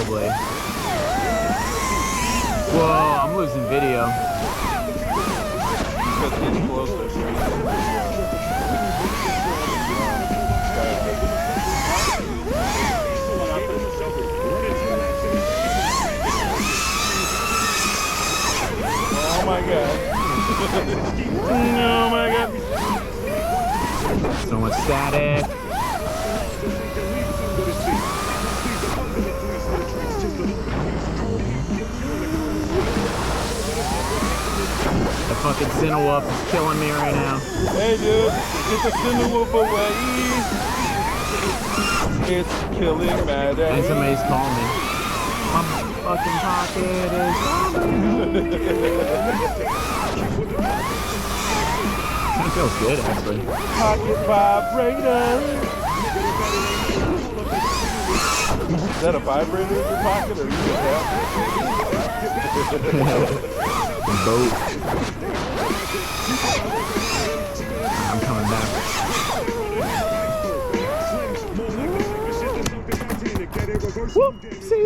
Probably. Whoa, I'm losing video. Just getting closer. Oh my god. Oh my god. So much static. The fucking Cinewhoop is killing me right now. Hey dude, get the Cinewhoop away. It's killing mad at And me. somebody's calling me. My fucking pocket is That feels good, actually. Pocket vibrator. Is that a vibrator in your pocket or you just Boat. I'm coming back. Whoopsie.